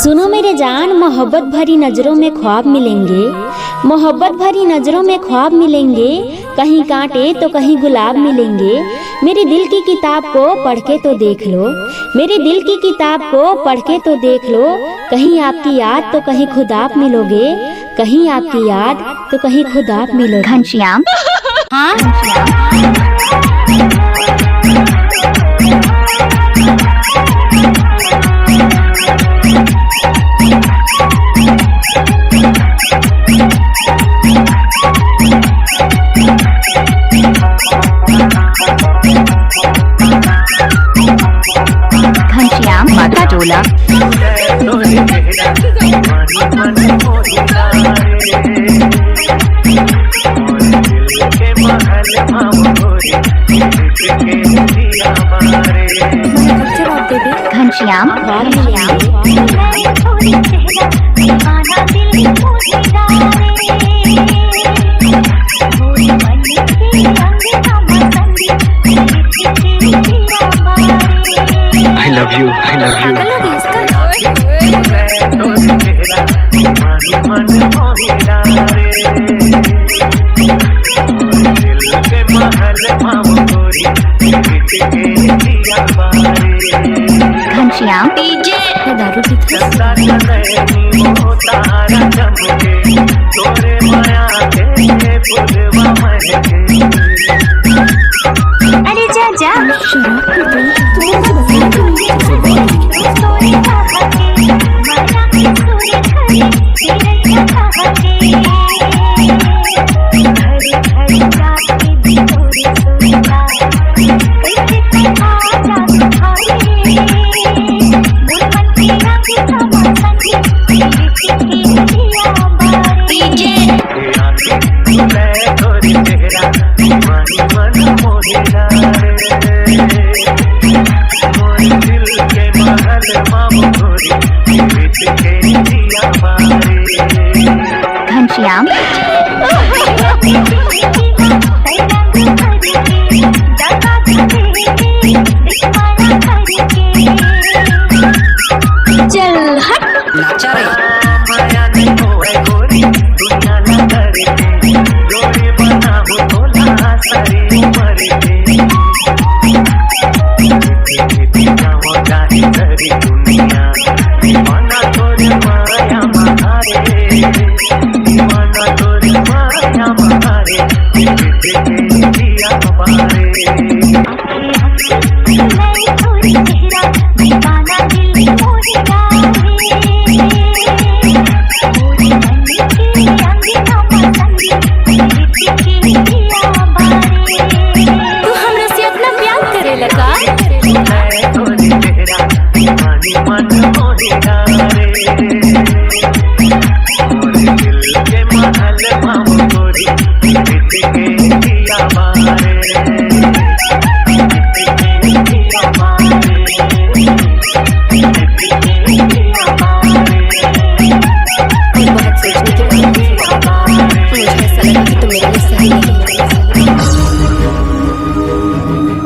सुनो मेरे जान, मोहब्बत भरी नजरों में ख्वाब मिलेंगे, मोहब्बत भरी नजरों में ख्वाब मिलेंगे, कहीं कांटे तो कहीं गुलाब मिलेंगे। मेरे दिल की किताब को पढ़ के तो देख लो, मेरे दिल की किताब को पढ़ के तो देख लो, कहीं आपकी याद तो कहीं खुद आप मिलोगे, कहीं आपकी याद तो कहीं खुद आप मिलोगे। घनश्याम हाँ घनश्याम माथा टोला Ghanshyam I love you. I love you. Ghanshyam DJ दारू अरे जा जा घनश्याम चल हट नाचा रे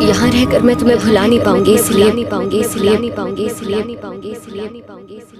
यहाँ रहकर मैं तुम्हें भुला नहीं पाऊंगी, इसलिए नहीं पाऊंगी, इसलिए नहीं पाऊंगी, इसलिए नहीं पाऊंगी, इसलिए नहीं पाऊंगी।